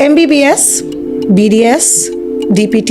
MBBS, BDS, DPT,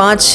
5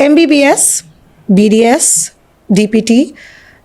MBBS, BDS, DPT,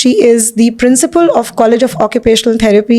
She is the principal of College of Occupational Therapy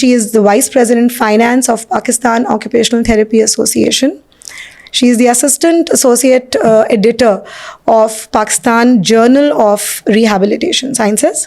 She is the Vice President Finance of Pakistan Occupational Therapy Association. She is the Assistant Associate Editor of Pakistan Journal of Rehabilitation Sciences.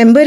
member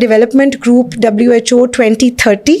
Development Group WHO 2030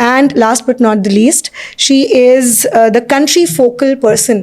And last but not the least, she is the country focal person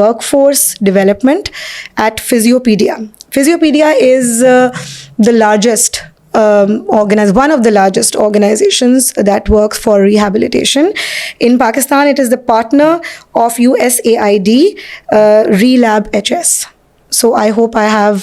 workforce development at Physiopedia. Physiopedia is the largest one of the largest organizations that works for rehabilitation in Pakistan. It is the partner of USAID Relab HS. So I hope I have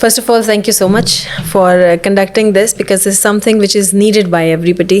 First of all, thank you so much for conducting this because this is something which is needed by everybody.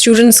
students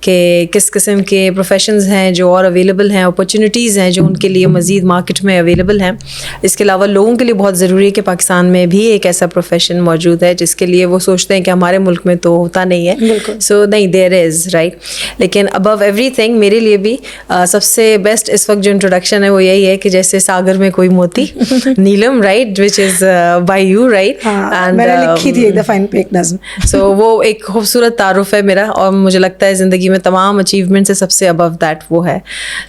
کہ کس قسم کے professions ہیں جو اور available ہیں, opportunities ہیں جو ان کے لیے مزید مارکیٹ میں اویلیبل ہیں. اس کے علاوہ لوگوں کے لیے بہت ضروری ہے کہ پاکستان میں بھی ایک ایسا پروفیشن موجود ہے جس کے لیے وہ سوچتے ہیں کہ ہمارے ملک میں تو ہوتا نہیں ہے. سو نہیں, دیر از رائٹ. لیکن ابو ایوری تھنگ میرے لیے بھی سب سے بیسٹ اس وقت جو انٹروڈکشن ہے وہ یہی ہے کہ جیسے ساگر میں کوئی موتی, Neelam, right, which is by you, right. میں نے لکھی تھی ایک دفعہ ان پہ ایک نظم. سو وہ ایک خوبصورت تعارف ہے میرا, اور مجھے لگتا ہے زندگی میں تمام اچیومنٹ سے سب سے ابو دیٹ وہ ہے.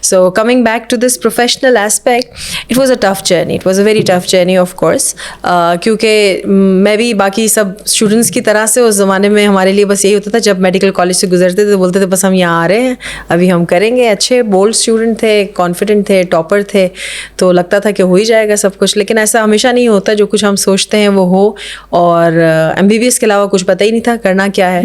So coming back to this professional aspect, it was a tough journey, it was a very tough journey of course, کیونکہ میں بھی باقی سب اسٹوڈنٹس کی طرح سے اس زمانے میں ہمارے لیے بس یہی ہوتا تھا جب میڈیکل کالج سے گزرتے تھے تو بولتے تھے بس ہم یہاں آ رہے ہیں, ابھی ہم کریں گے. اچھے بولڈ اسٹوڈنٹ تھے, کانفیڈنٹ تھے, ٹاپر تھے, تو لگتا تھا کہ ہو ہی جائے گا سب کچھ. لیکن ایسا ہمیشہ نہیں ہوتا, جو کچھ ہم سوچتے ہیں وہ ہو. اور MBBS کے علاوہ کچھ پتہ ہی نہیں تھا کرنا کیا ہے,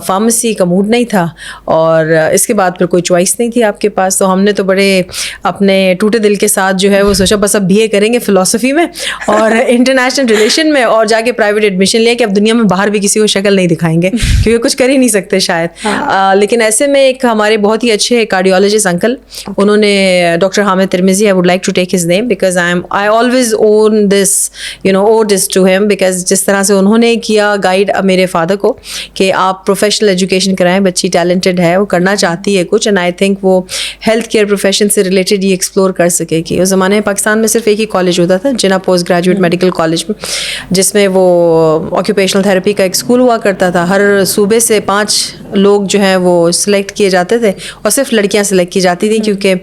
فارمیسی کا موڈ نہیں تھا, اور اس کے بعد پھر کوئی چوائس نہیں تھی آپ کے پاس. تو ہم نے تو بڑے اپنے ٹوٹے دل کے ساتھ جو ہے وہ سوچا بس اب BA کریں گے فلسفی میں اور انٹرنیشنل ریلیشن میں, اور جا کے پرائیویٹ ایڈمیشن لیا کہ اب دنیا میں باہر بھی کسی کو شکل نہیں دکھائیں گے کیونکہ کچھ کر ہی نہیں سکتے شاید. لیکن ایسے میں ایک ہمارے بہت ہی اچھے کارڈیولوجسٹ انکل, انہوں نے doctor Hamid Tirmizi, I would like to take his name because I always own this owe this to him, because جس طرح سے انہوں نے کیا گائیڈ میرے فادر کو کہ آپ پروفیشنل ایجوکیشن کرائیں, بچی ٹیلنٹڈ ہے, وہ کرنا چاہتی ہے کچھ, اینڈ آئی تھنک وہ ہیلتھ کیئر پروفیشن سے ریلیٹڈ یہ ایکسپلور کر سکے. کہ اس زمانے میں پاکستان میں صرف ایک ہی کالج ہوتا تھا, جنا پوسٹ گریجویٹ میڈیکل کالج میں, جس میں وہ آکوپیشنل تھراپی کا ایک اسکول ہوا کرتا تھا. ہر صوبے سے 5 لوگ جو ہیں وہ سلیکٹ کیے جاتے تھے, اور صرف لڑکیاں سلیکٹ کی جاتی تھیں کیونکہ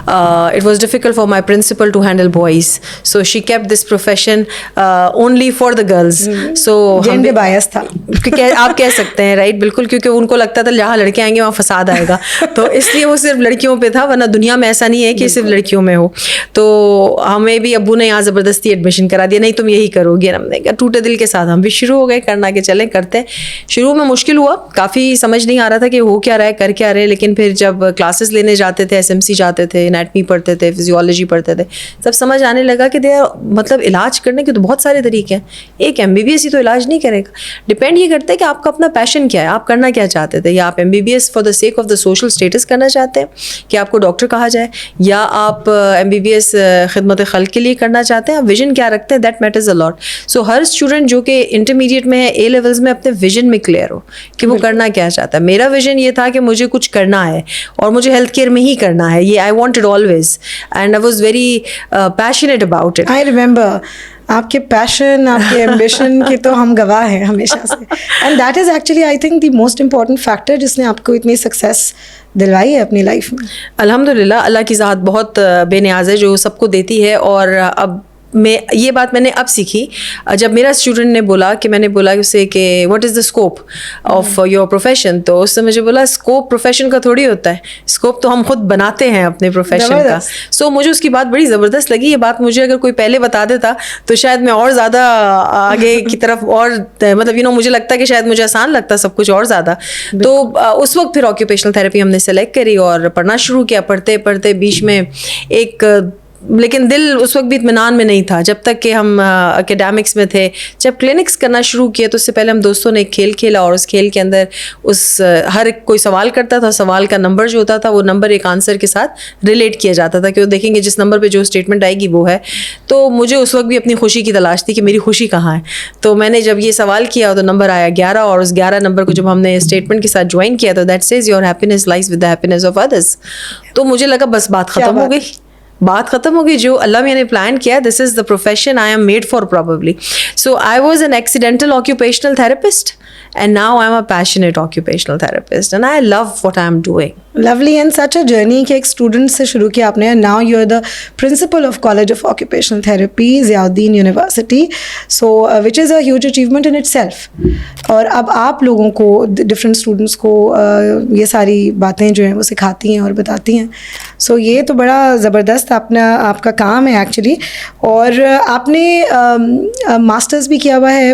it was difficult for my principal to handle boys, so she kept this profession only for the girls. So gender bias تھا آپ کہہ سکتے ہیں, رائٹ, بالکل, کیونکہ ان کو لگتا تھا جہاں لڑکے آئیں گے وہاں فساد آئے گا, تو اس لیے وہ صرف لڑکیوں پہ تھا, ورنہ دنیا میں ایسا نہیں ہے کہ صرف لڑکیوں میں ہو. تو ہمیں بھی ابو نے یہاں زبردستی ایڈمیشن کرا دیا, نہیں تم یہی کرو گی. ہم نے کہا ٹوٹے دل کے ساتھ ہم بھی شروع ہو گئے کرنا کہ چلیں کرتے ہیں. شروع میں مشکل ہوا, کافی سمجھ نہیں آ رہا تھا کہ ہو کیا رہا ہے, کر کیا رہے, لیکن پھر جب کلاسز لینے جاتے تھے, SMC جاتے تھے, انیٹمی پڑھتے تھے, فزیولوجی پڑھتے تھے, تب سمجھ آنے لگا کہ مطلب علاج کرنے کے تو بہت سارے طریقے ہیں, ایک MBBS ہی تو علاج نہیں کرے گا. ڈپینڈ یہ کرتا ہے کہ آپ کا اپنا پیشن کیا ہے, آپ کرنا کیا چاہتے تھے. یا آپ MBBS for the sake of the social status کرنا چاہتے ہیں کہ آپ کو ڈاکٹر کہا جائے, یا آپ MBBS خدمت خلق کے لیے کرنا چاہتے ہیں, آپ ویژن کیا رکھتے ہیں, that matters a lot. So ہر اسٹوڈنٹ جو کہ انٹرمیڈیٹ میں ہے, A لیولز میں, اپنے ویژن میں کلیئر ہو کہ وہ کرنا کیا چاہتا ہے. میرا ویژن یہ تھا کہ مجھے کچھ کرنا ہے اور مجھے ہیلتھ کیئر میں ہی کرنا ہے, یہ I wanted always, and I was very passionate about it. I remember آپ کے پیشن, آپ کے ایمبیشن کے تو ہم گواہ ہیں ہمیشہ سے, and that is actually I think the most important factor جس نے آپ کو اتنی سکسیس دلوائی ہے اپنی لائف میں. الحمد للہ, اللہ کی ذات بہت بے نیاز ہے جو سب کو دیتی ہے. اور اب یہ بات میں نے اب سیکھی جب میرا اسٹوڈنٹ نے بولا کہ میں نے بولا اسے کہ what is the scope of your profession, تو اس نے مجھے بولا اسکوپ پروفیشن کا تھوڑی ہوتا ہے, اسکوپ تو ہم خود بناتے ہیں اپنے پروفیشن کا. سو مجھے اس کی بات بڑی زبردست لگی. یہ بات مجھے اگر کوئی پہلے بتا دیتا تو شاید میں اور زیادہ آگے کی طرف, اور مطلب مجھے لگتا ہے کہ شاید مجھے آسان لگتا سب کچھ اور زیادہ. تو اس وقت پھر آکوپیشنل تھراپی ہم نے سلیکٹ کری اور پڑھنا شروع کیا. پڑھتے پڑھتے بیچ میں ایک, لیکن دل اس وقت بھی اطمینان میں نہیں تھا جب تک کہ ہم اکیڈیمکس میں تھے. جب کلینکس کرنا شروع کیا تو اس سے پہلے ہم دوستوں نے ایک کھیل کھیلا, اور اس کھیل کے اندر ہر کوئی سوال کرتا تھا, سوال کا نمبر جو ہوتا تھا وہ نمبر ایک آنسر کے ساتھ ریلیٹ کیا جاتا تھا کہ وہ دیکھیں گے جس نمبر پہ جو اسٹیٹمنٹ آئے گی وہ ہے. تو مجھے اس وقت بھی اپنی خوشی کی تلاش تھی کہ میری خوشی کہاں ہے. تو میں نے جب یہ سوال کیا تو نمبر آیا 11, اور اس 11 نمبر کو جب ہم نے اسٹیٹمنٹ کے ساتھ جوائن کیا تو that says your happiness lies with the happiness of others. تو مجھے لگا بس بات ختم ہو گئی, بات ختم ہو گئی. جو اللہ میں نے پلان کیا, this is the profession I am made for probably. So I was an accidental occupational therapist and now I'm a passionate occupational therapist and I love what I'm doing. Lovely, and such a journey کہ ایک student سے شروع کیا آپ نے, and now you're the principal of College of Occupational Therapy, Ziauddin University, so which is a huge achievement in itself. اور اب آپ لوگوں کو, different students کو یہ ساری باتیں جو ہیں وہ سکھاتی ہیں اور بتاتی ہیں. سو یہ تو بڑا زبردست آپ کا کام ہے ایکچولی. اور آپ نے ماسٹرز بھی کیا ہوا ہے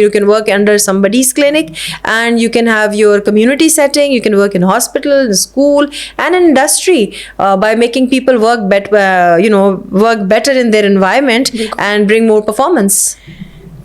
you can work under somebody's clinic, and you can have your community setting, you can work in hospital, in school, and in industry, by making people work better in their environment and bring more performance.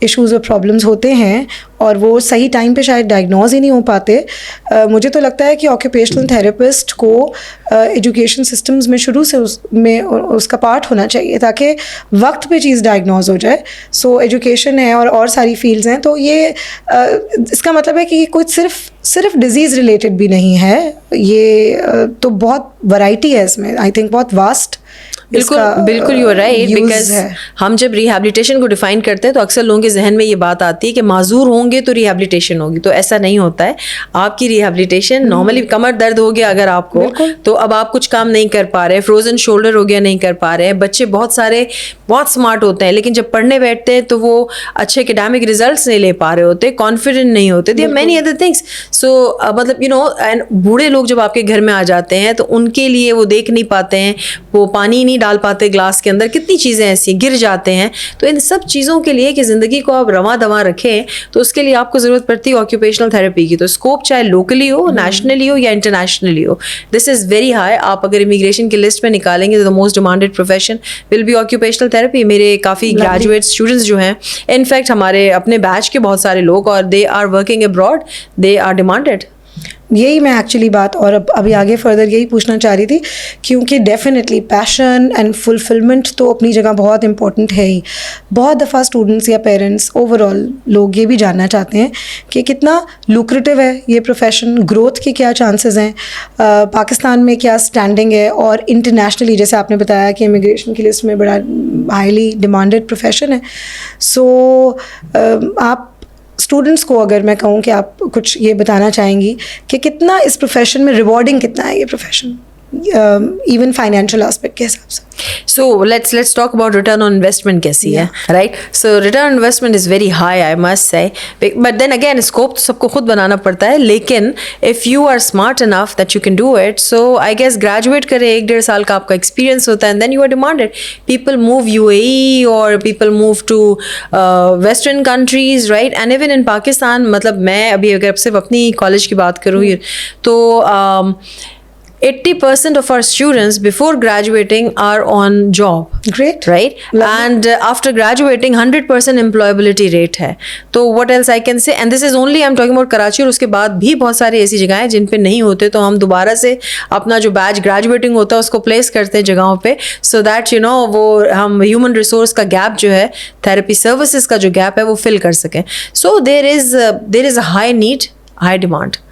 Issues اور problems ہوتے ہیں اور وہ صحیح time پہ شاید diagnose ہی نہیں ہو پاتے. مجھے تو لگتا ہے کہ آکوپیشنل تھراپسٹ کو ایجوکیشن سسٹمز میں شروع سے اس کا پارٹ ہونا چاہیے تاکہ وقت پہ چیز ڈائگنوز ہو جائے. سو ایجوکیشن ہے اور ساری فیلڈز ہیں, تو یہ اس کا مطلب ہے کہ یہ کوئی صرف ڈیزیز ریلیٹڈ بھی نہیں ہے, یہ تو بہت ورائٹی ہے اس میں. آئی تھنک بہت واسٹ. بالکل یو آر رائٹ, بیکاز ہم جب ریہیبلیٹیشن کو ڈیفائن کرتے ہیں تو اکثر لوگوں کے ذہن میں یہ بات آتی ہے کہ معذور ہوں گے تو ریہیبلیٹیشن ہوگی, تو ایسا نہیں ہوتا ہے. آپ کی ریہیبلیٹیشن نارملی کمر درد ہو گیا اگر آپ کو, تو اب آپ کچھ کام نہیں کر پا رہے, فروزن شولڈر ہو گیا نہیں کر پا رہے. بچے بہت سارے بہت اسمارٹ ہوتے ہیں لیکن جب پڑھنے بیٹھتے ہیں تو وہ اچھے اکیڈیمک ریزلٹس نہیں لے پا رہے ہوتے, کانفیڈنٹ نہیں ہوتے, دیر مینی ادر تھنگس. سو مطلب یو نو, اینڈ بوڑھے لوگ جب آپ کے گھر میں آ جاتے ہیں تو ان کے لیے وہ دیکھ نہیں پاتے ہیں, وہ پانی نہیں ڈال پاتے گلاس کے اندر, کتنی چیزیں ایسی گر جاتے ہیں. تو ان سب چیزوں کے لیے کہ زندگی کو آپ رواں دواں رکھیں تو اس کے لیے آپ کو ضرورت پڑتی ہے آکوپیشنل تھراپی کی. تو اسکوپ چاہے لوکلی ہو, نیشنلی ہو یا انٹرنیشنلی ہو, دس از ویری ہائی. آپ اگر امیگریشن کی لسٹ میں نکالیں گے تو most demanded profession will be occupational therapy. میرے کافی گریجویٹ اسٹوڈنٹس جو ہیں, انفیکٹ ہمارے اپنے بیچ کے بہت سارے لوگ, اور they are working abroad, they are demanded. یہی میں ایکچولی بات اور ابھی آگے فردر یہی پوچھنا چاہ رہی تھی, کیونکہ ڈیفینیٹلی پیشن اینڈ فلفلمنٹ تو اپنی جگہ بہت امپورٹنٹ ہے ہی. بہت دفعہ اسٹوڈنٹس یا پیرنٹس اوور آل لوگ یہ بھی جاننا چاہتے ہیں کہ کتنا لوکریٹو ہے یہ پروفیشن, گروتھ کے کیا چانسز ہیں, پاکستان میں کیا اسٹینڈنگ ہے, اور انٹرنیشنلی جیسے آپ نے بتایا کہ امیگریشن کی لسٹ میں بڑا ہائیلی ڈیمانڈیڈ پروفیشن ہے. سو آپ اسٹوڈنٹس کو اگر میں کہوں کہ آپ کچھ یہ بتانا چاہیں گی کہ کتنا اس پروفیشن میں ریوارڈنگ کتنا ہے یہ پروفیشن, ایون فائنینشیل اسپیکٹ کے حساب سے. So let's talk about return on investment کیسی ہے, right? So return on investment is very high, I must say. But then again, scope تو سب کو خود بنانا پڑتا ہے, لیکن if you are smart enough that you can do it, so I guess graduate کرے 1-1.5 سال کا آپ کا experience ہوتا ہے, and then you are demanded. People move UAE or people move to western countries, right? And even in Pakistan, مطلب میں ابھی اگر صرف اپنی کالج کی بات کروں تو 80% of our students before graduating are on job. Great. Right? Lovely. And after graduating 100% employability rate ہے. تو what else I can say? And this is only I'm talking about Karachi, اور اس کے بعد بھی بہت ساری ایسی جگہیں ہیں جن پہ نہیں ہوتے, تو ہم دوبارہ سے اپنا جو بیچ گریجویٹنگ ہوتا ہے اس کو پلیس کرتے ہیں جگہوں پہ, so that you know وہ ہم ہیومن ریسورس کا گیپ جو ہے, تھراپی سروسز کا جو گیپ ہے وہ فل کر سکیں. So there is a high need, high demand.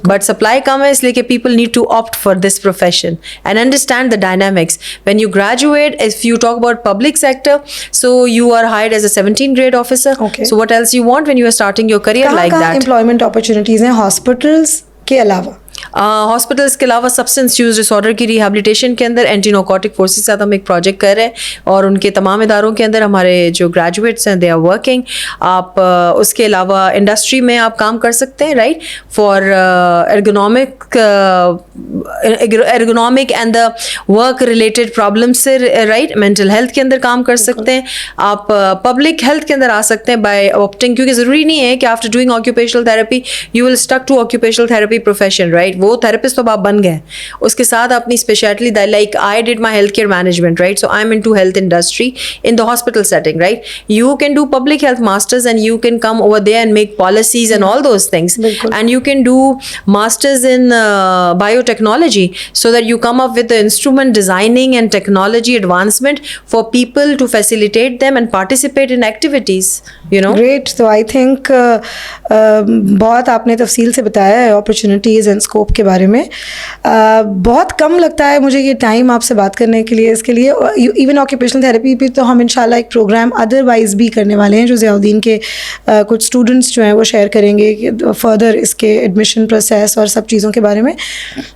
But supply کم ہے اس لیے کہ people need to opt for this profession and understand the dynamics. When you graduate, if you talk about public sector, so you are hired as a 17th grade officer. Okay. So what else you want when you are starting your career like that? کہاں employment opportunities ہیں hospitals کے علاوہ؟ Hospitals کے علاوہ substance use ڈس order کی rehabilitation کے اندر anti narcotic forces کے ساتھ ہم ایک پروجیکٹ کر رہے ہیں, اور ان کے تمام اداروں کے اندر ہمارے جو گریجویٹس ہیں دے آر ورکنگ. آپ اس کے علاوہ انڈسٹری میں آپ کام کر سکتے ہیں, right, for ergonomic and the work related problem سے, رائٹ, مینٹل ہیلتھ کے اندر کام کر سکتے ہیں. آپ پبلک ہیلتھ کے اندر آ سکتے ہیں بائی آپٹنگ, کیونکہ ضروری نہیں ہے کہ after doing occupational therapy you will stick to occupational therapy profession, right. وہ تھراپسٹ تو آپ بن گئے, اس کے ساتھ اپنی specialty, like I did my health care management, right, so I am into health industry in the hospital setting, right. You can do public health masters and you can come over there and make policies and all those things, and you can do masters in bio technology so that you come up with the instrument designing and technology advancement for people to facilitate them and participate in activities, you know. Great. So I think بہت آپ نے تفصیل سے بتایا ہے opportunities and scope کے بارے میں. بہت کم لگتا ہے مجھے یہ ٹائم آپ سے بات کرنے کے لیے. اس کے لیے ایون آکوپیشنل تھراپی پہ تو ہم انشاءاللہ ایک پروگرام ادروائز بھی کرنے والے ہیں جو ضیاء الدین کے کچھ اسٹوڈنٹس جو ہیں وہ شیئر کریں گے فردر اس کے ایڈمیشن پروسیس اور سب چیزوں کے بارے میں.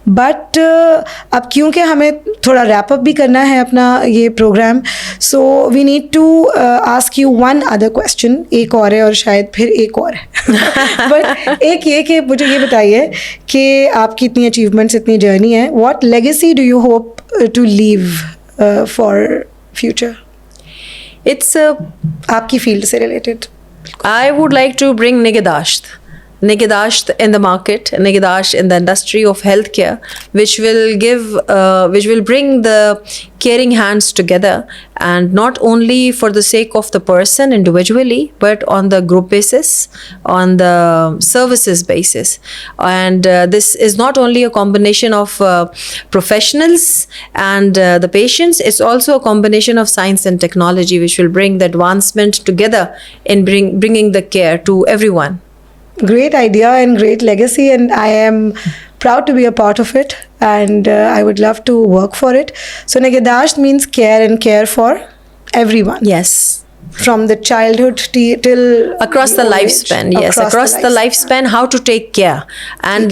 بٹ اب کیونکہ ہمیں تھوڑا ریپ اپ بھی کرنا ہے اپنا یہ program, so we need to ask you one other question. ایک اور ہے اور شاید پھر ایک اور ہے, بٹ ایک یہ کہ مجھے یہ بتائیے کہ آپ کی اتنی اچیومنٹس, اتنی جرنی ہے, what legacy do you hope to leave for future? It's آپ کی فیلڈ سے related. I would like to bring نگہداشت, Nigidasht in the market, Nigidasht in the industry of healthcare, which will bring the caring hands together, and not only for the sake of the person individually, but on the group basis, on the services basis. And this is not only a combination of professionals and the patients, it's also a combination of science and technology, which will bring the advancement together in bringing the care to everyone. Great idea and great legacy, and I am proud to be a part of it, and I would love to work for it. So Nigidasht means care, and care for everyone. Yes. From the childhood till across the old age. lifespan. Yes, across the lifespan, how to take care. And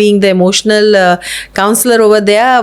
being the emotional counselor over there,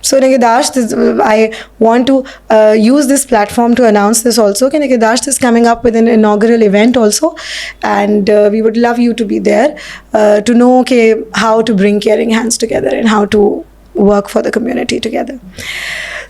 So Nigidasht, I want to use this platform to announce this also. That Nigidasht is coming up with an inaugural event also, and we would love you to be there to know how to bring caring hands together and how to work for the community together.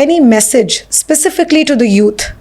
any message specifically to the youth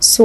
so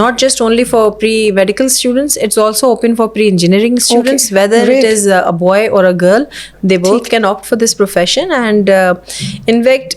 Not just only for pre-medical students, it's also open for pre-engineering students. Okay. Whether it is a boy or a girl, they both can opt for this profession. And in fact,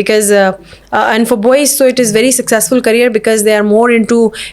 Because and for boys, so it is very successful career because they are more into,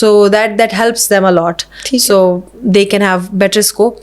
So that helps them a lot. So they can have better scope.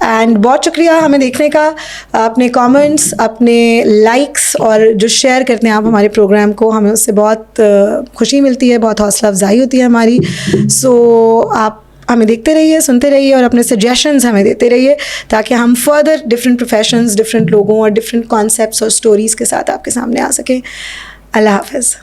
And بہت شکریہ ہمیں دیکھنے کا. اپنے comments, اپنے likes اور جو share کرتے ہیں آپ ہمارے پروگرام کو, ہمیں اس سے بہت خوشی ملتی ہے, بہت حوصلہ افزائی ہوتی ہے ہماری. سو آپ ہمیں دیکھتے رہیے, سنتے رہیے اور اپنے سجیشنز ہمیں دیتے رہیے تاکہ ہم فردر ڈفرینٹ پروفیشنز, ڈفرینٹ لوگوں اور ڈفرینٹ کانسیپٹس اور اسٹوریز کے ساتھ آپ کے سامنے آ سکیں. اللہ حافظ.